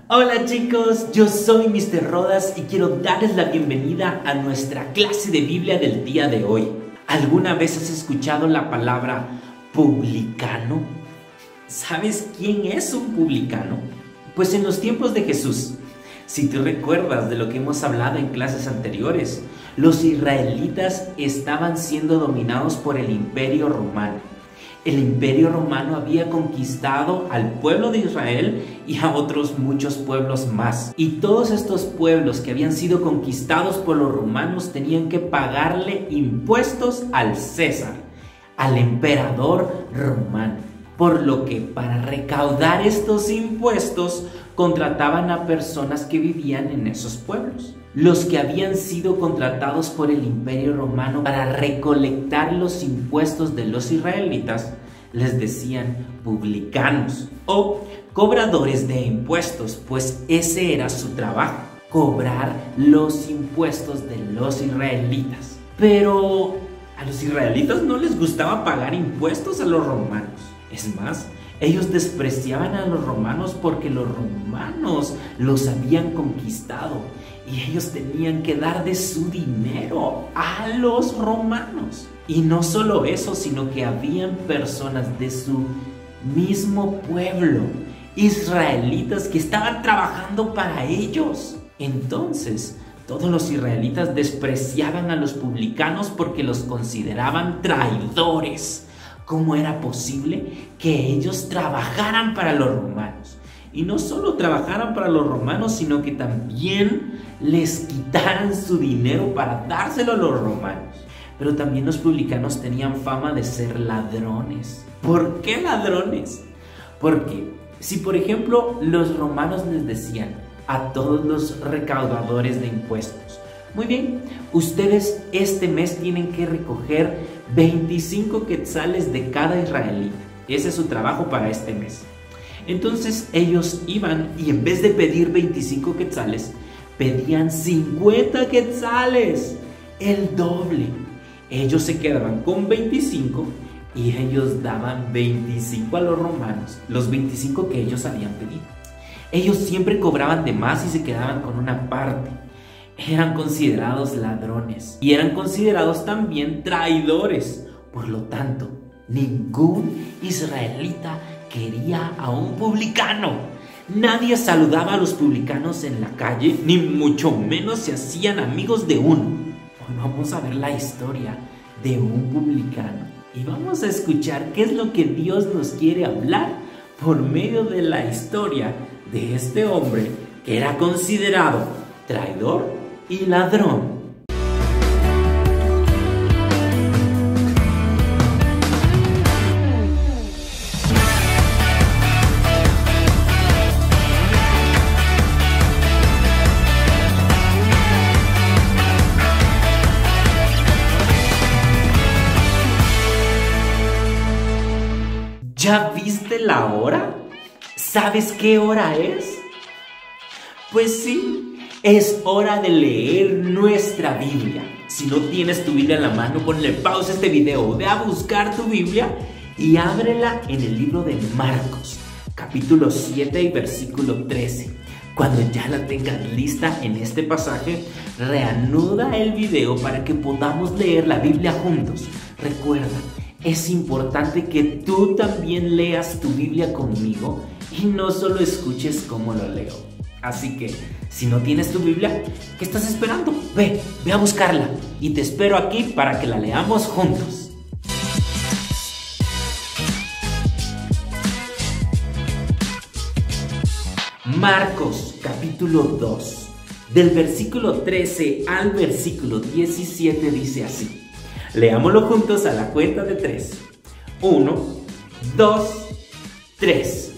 Hola chicos, yo soy Mr. Rodas y quiero darles la bienvenida a nuestra clase de Biblia del día de hoy. ¿Alguna vez has escuchado la palabra publicano? ¿Sabes quién es un publicano? Pues en los tiempos de Jesús, si te recuerdas de lo que hemos hablado en clases anteriores, los israelitas estaban siendo dominados por el Imperio Romano. El Imperio Romano había conquistado al pueblo de Israel y a otros muchos pueblos más. Y todos estos pueblos que habían sido conquistados por los romanos tenían que pagarle impuestos al César, al emperador romano. Por lo que para recaudar estos impuestos contrataban a personas que vivían en esos pueblos. Los que habían sido contratados por el Imperio Romano para recolectar los impuestos de los israelitas les decían publicanos o cobradores de impuestos, pues ese era su trabajo, cobrar los impuestos de los israelitas. Pero a los israelitas no les gustaba pagar impuestos a los romanos. Es más, ellos despreciaban a los romanos porque los romanos los habían conquistado y ellos tenían que dar de su dinero a los romanos. Y no solo eso, sino que habían personas de su mismo pueblo, israelitas, que estaban trabajando para ellos. Entonces, todos los israelitas despreciaban a los publicanos porque los consideraban traidores. ¿Cómo era posible que ellos trabajaran para los romanos? Y no solo trabajaran para los romanos, sino que también les quitaran su dinero para dárselo a los romanos. Pero también los publicanos tenían fama de ser ladrones. ¿Por qué ladrones? Porque si por ejemplo los romanos les decían a todos los recaudadores de impuestos: muy bien, ustedes este mes tienen que recoger 25 quetzales de cada israelita. Ese es su trabajo para este mes. Entonces ellos iban y en vez de pedir 25 quetzales, pedían 50 quetzales, el doble. Ellos se quedaban con 25 y ellos daban 25 a los romanos, los 25 que ellos habían pedido. Ellos siempre cobraban de más y se quedaban con una parte. Eran considerados ladrones y eran considerados también traidores. Por lo tanto, ningún israelita quería a un publicano. Nadie saludaba a los publicanos en la calle, ni mucho menos se hacían amigos de uno. Hoy vamos a ver la historia de un publicano y vamos a escuchar qué es lo que Dios nos quiere hablar por medio de la historia de este hombre que era considerado traidor y ladrón. ¿Ya viste la hora? ¿Sabes qué hora es? Pues sí, es hora de leer nuestra Biblia. Si no tienes tu Biblia en la mano, ponle pausa a este video, ve a buscar tu Biblia y ábrela en el libro de Marcos, capítulo 7 y versículo 13. Cuando ya la tengas lista en este pasaje, reanuda el video para que podamos leer la Biblia juntos. Recuerda, es importante que tú también leas tu Biblia conmigo y no solo escuches cómo lo leo. Así que, si no tienes tu Biblia, ¿qué estás esperando? Ve a buscarla y te espero aquí para que la leamos juntos. Marcos, capítulo 2, del versículo 13 al versículo 17 dice así. Leámoslo juntos a la cuenta de 3. 1, 2, 3.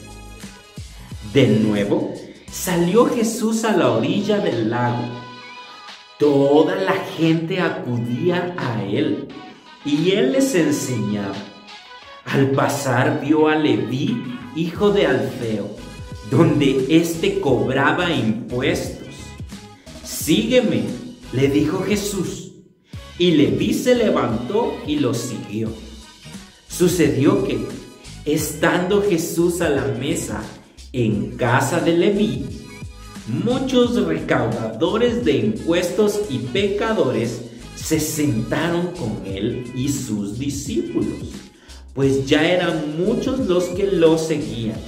De nuevo, salió Jesús a la orilla del lago. Toda la gente acudía a él y él les enseñaba. Al pasar vio a Leví, hijo de Alfeo, donde éste cobraba impuestos. Sígueme, le dijo Jesús. Y Leví se levantó y lo siguió. Sucedió que, estando Jesús a la mesa en casa de Leví, muchos recaudadores de impuestos y pecadores se sentaron con él y sus discípulos, pues ya eran muchos los que lo seguían.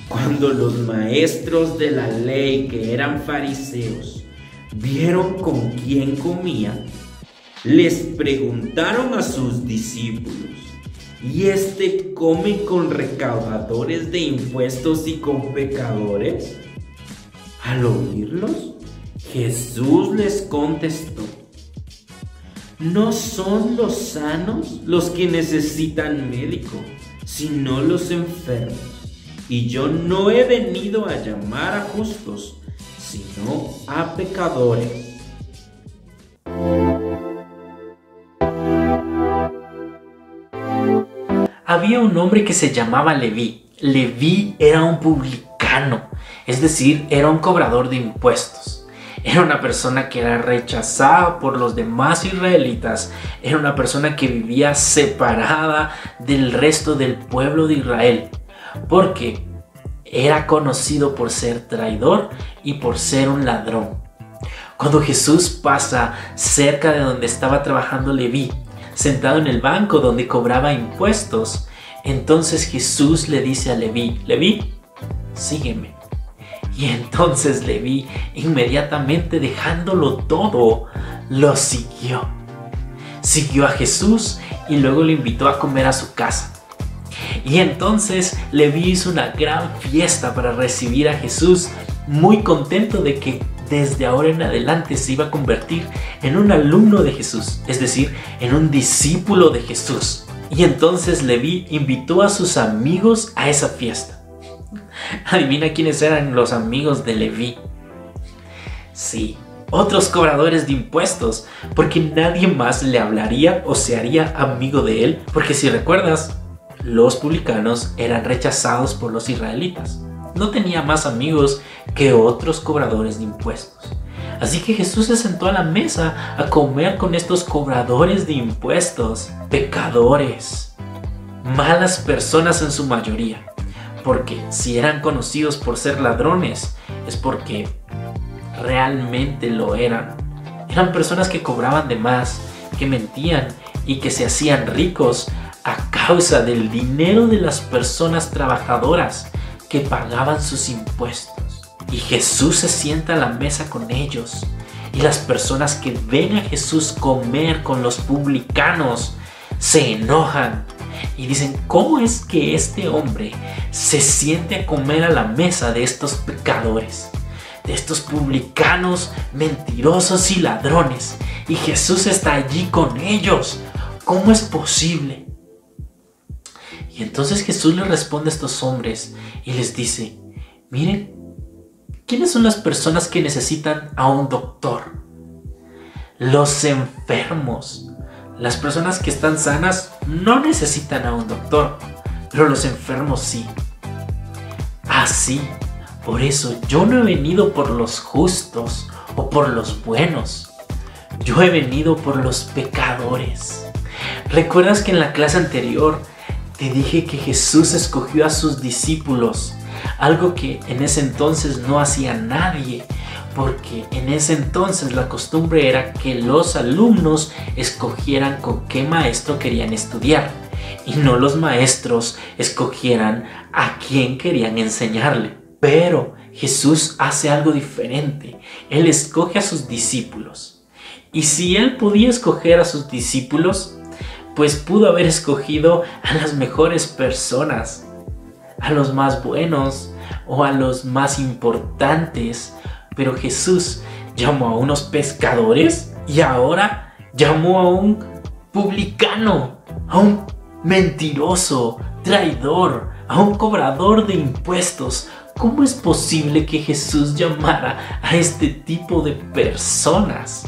Cuando los maestros de la ley, que eran fariseos, vieron con quién comía, les preguntaron a sus discípulos: ¿y este come con recaudadores de impuestos y con pecadores? Al oírlos, Jesús les contestó: no son los sanos los que necesitan médico, sino los enfermos. Y yo no he venido a llamar a justos, sino a pecadores. Había un hombre que se llamaba Leví. Leví era un publicano, es decir, era un cobrador de impuestos. Era una persona que era rechazada por los demás israelitas. Era una persona que vivía separada del resto del pueblo de Israel, porque era conocido por ser traidor y por ser un ladrón. Cuando Jesús pasa cerca de donde estaba trabajando Leví, sentado en el banco donde cobraba impuestos, entonces Jesús le dice a Leví: Leví, sígueme. Y entonces Leví, inmediatamente dejándolo todo, lo siguió. Siguió a Jesús y luego lo invitó a comer a su casa. Y entonces Leví hizo una gran fiesta para recibir a Jesús, muy contento de que desde ahora en adelante se iba a convertir en un alumno de Jesús, es decir, en un discípulo de Jesús. Y entonces Leví invitó a sus amigos a esa fiesta. Adivina quiénes eran los amigos de Leví. Sí, otros cobradores de impuestos, porque nadie más le hablaría o se haría amigo de él, porque si recuerdas, los publicanos eran rechazados por los israelitas. No tenía más amigos que otros cobradores de impuestos. Así que Jesús se sentó a la mesa a comer con estos cobradores de impuestos, pecadores, malas personas en su mayoría. Porque si eran conocidos por ser ladrones, es porque realmente lo eran. Eran personas que cobraban de más, que mentían y que se hacían ricos a causa del dinero de las personas trabajadoras que pagaban sus impuestos. Y Jesús se sienta a la mesa con ellos. Y las personas que ven a Jesús comer con los publicanos se enojan y dicen: ¿cómo es que este hombre se siente a comer a la mesa de estos pecadores, de estos publicanos mentirosos y ladrones? Y Jesús está allí con ellos. ¿Cómo es posible? Y entonces Jesús le responde a estos hombres y les dice: miren, ¿quiénes son las personas que necesitan a un doctor? Los enfermos. Las personas que están sanas no necesitan a un doctor, pero los enfermos sí. Así, por eso yo no he venido por los justos o por los buenos. Yo he venido por los pecadores. ¿Recuerdas que en la clase anterior te dije que Jesús escogió a sus discípulos? Algo que en ese entonces no hacía nadie, porque en ese entonces la costumbre era que los alumnos escogieran con qué maestro querían estudiar y no los maestros escogieran a quién querían enseñarle. Pero Jesús hace algo diferente. Él escoge a sus discípulos. Y si él podía escoger a sus discípulos, pues pudo haber escogido a las mejores personas, a los más buenos o a los más importantes. Pero Jesús llamó a unos pescadores y ahora llamó a un publicano, a un mentiroso, traidor, a un cobrador de impuestos. ¿Cómo es posible que Jesús llamara a este tipo de personas?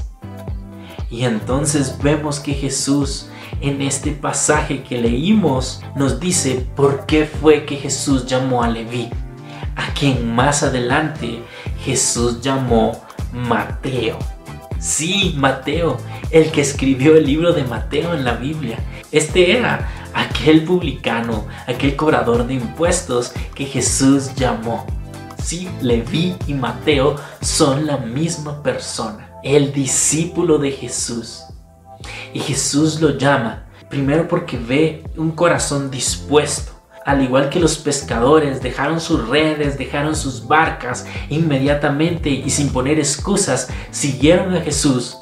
Y entonces vemos que Jesús, en este pasaje que leímos, nos dice por qué fue que Jesús llamó a Leví, a quien más adelante Jesús llamó Mateo. Sí, Mateo, el que escribió el libro de Mateo en la Biblia. Este era aquel publicano, aquel cobrador de impuestos que Jesús llamó. Sí, Leví y Mateo son la misma persona, el discípulo de Jesús. Y Jesús lo llama, primero porque ve un corazón dispuesto. Al igual que los pescadores dejaron sus redes, dejaron sus barcas inmediatamente y sin poner excusas, siguieron a Jesús.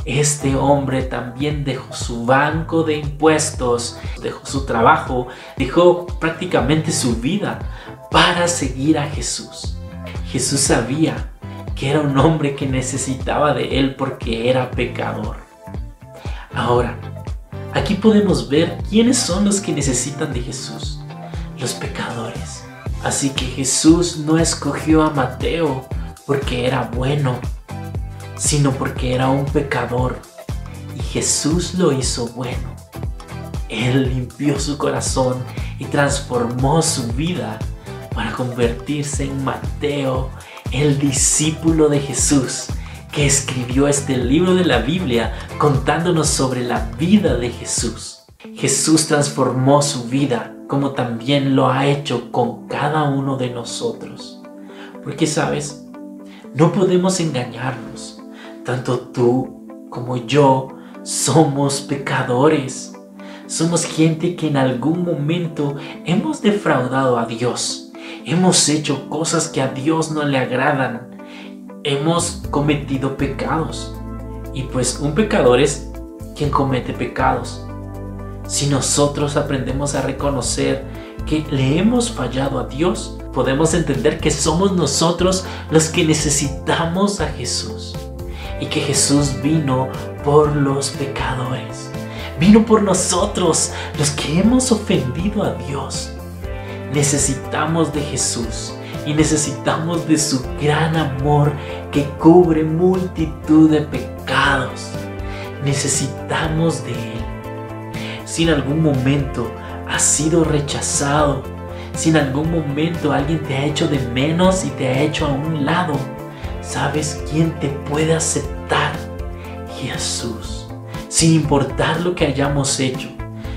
Este hombre también dejó su banco de impuestos, dejó su trabajo, dejó prácticamente su vida para seguir a Jesús. Jesús sabía que era un hombre que necesitaba de él porque era pecador. Ahora, aquí podemos ver quiénes son los que necesitan de Jesús. Los pecadores. Así que Jesús no escogió a Mateo porque era bueno, sino porque era un pecador. Y Jesús lo hizo bueno. Él limpió su corazón y transformó su vida para convertirse en Mateo, el discípulo de Jesús, que escribió este libro de la Biblia contándonos sobre la vida de Jesús. Jesús transformó su vida, como también lo ha hecho con cada uno de nosotros. Porque, ¿sabes? No podemos engañarnos. Tanto tú como yo somos pecadores. Somos gente que en algún momento hemos defraudado a Dios. Hemos hecho cosas que a Dios no le agradan. Hemos cometido pecados. Y pues un pecador es quien comete pecados. Si nosotros aprendemos a reconocer que le hemos fallado a Dios, podemos entender que somos nosotros los que necesitamos a Jesús. Y que Jesús vino por los pecadores. Vino por nosotros, los que hemos ofendido a Dios. Necesitamos de Jesús y necesitamos de su gran amor que cubre multitud de pecados. Necesitamos de Él. Si en algún momento has sido rechazado, si en algún momento alguien te ha hecho de menos y te ha hecho a un lado, ¿sabes quién te puede aceptar? Jesús. Sin importar lo que hayamos hecho,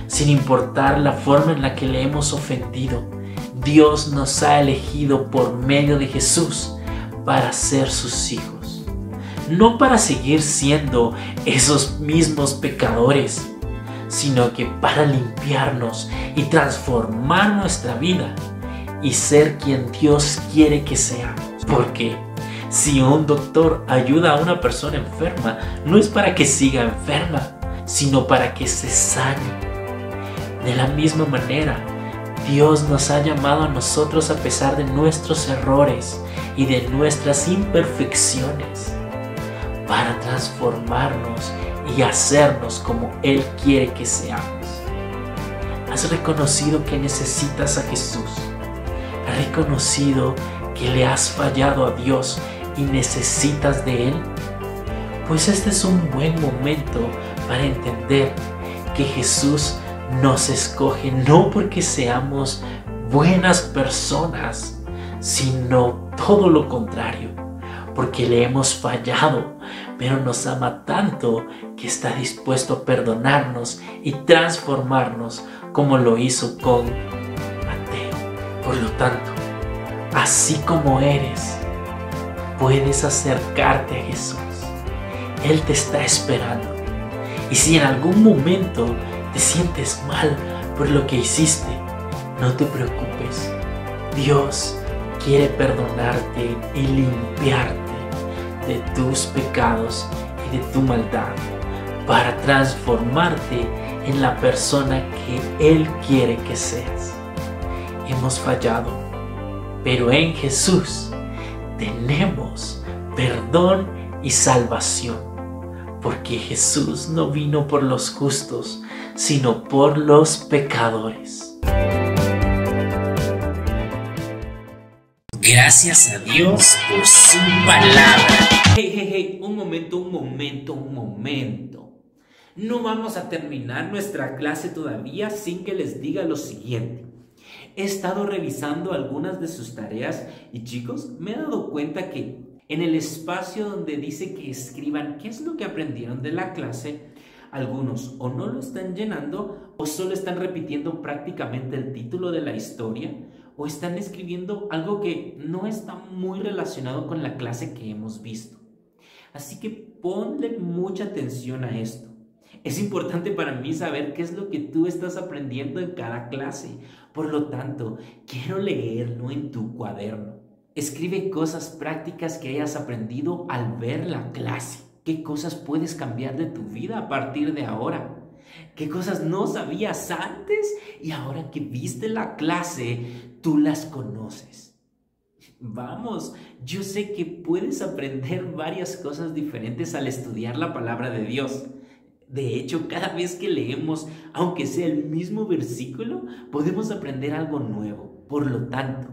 sin importar la forma en la que le hemos ofendido, Dios nos ha elegido por medio de Jesús para ser sus hijos. No para seguir siendo esos mismos pecadores, sino que para limpiarnos y transformar nuestra vida y ser quien Dios quiere que seamos. Porque si un doctor ayuda a una persona enferma, no es para que siga enferma, sino para que se sane. De la misma manera, Dios nos ha llamado a nosotros a pesar de nuestros errores y de nuestras imperfecciones, para transformarnos y hacernos como Él quiere que seamos. ¿Has reconocido que necesitas a Jesús? ¿Has reconocido que le has fallado a Dios y necesitas de Él? Pues este es un buen momento para entender que Jesús nos escoge no porque seamos buenas personas, sino todo lo contrario, porque le hemos fallado, pero nos ama tanto que está dispuesto a perdonarnos y transformarnos como lo hizo con Mateo. Por lo tanto, así como eres, puedes acercarte a Jesús. Él te está esperando. Y si en algún momento te sientes mal por lo que hiciste, no te preocupes. Dios quiere perdonarte y limpiarte de tus pecados y de tu maldad para transformarte en la persona que Él quiere que seas. Hemos fallado, pero en Jesús tenemos perdón y salvación, porque Jesús no vino por los justos, sino por los pecadores. Gracias a Dios por su palabra. Hey, un momento. No vamos a terminar nuestra clase todavía sin que les diga lo siguiente. He estado revisando algunas de sus tareas y chicos, me he dado cuenta que en el espacio donde dice que escriban qué es lo que aprendieron de la clase, algunos o no lo están llenando o solo están repitiendo prácticamente el título de la historia o están escribiendo algo que no está muy relacionado con la clase que hemos visto. Así que ponle mucha atención a esto. Es importante para mí saber qué es lo que tú estás aprendiendo en cada clase. Por lo tanto, quiero leerlo en tu cuaderno. Escribe cosas prácticas que hayas aprendido al ver la clase. ¿Qué cosas puedes cambiar de tu vida a partir de ahora? ¿Qué cosas no sabías antes y ahora que viste la clase, tú las conoces? Vamos, yo sé que puedes aprender varias cosas diferentes al estudiar la palabra de Dios. De hecho, cada vez que leemos, aunque sea el mismo versículo, podemos aprender algo nuevo. Por lo tanto,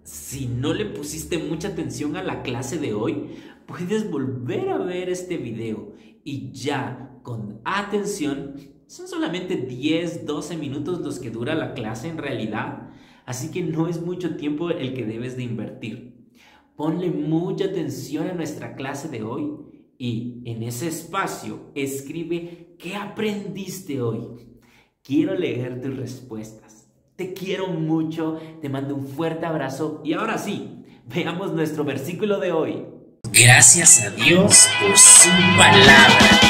si no le pusiste mucha atención a la clase de hoy, puedes volver a ver este video y ya con atención. Son solamente 10-12 minutos los que dura la clase en realidad, así que no es mucho tiempo el que debes de invertir. Ponle mucha atención a nuestra clase de hoy y en ese espacio escribe qué aprendiste hoy. Quiero leer tus respuestas. Te quiero mucho, te mando un fuerte abrazo y ahora sí, veamos nuestro versículo de hoy. Gracias a Dios por su palabra.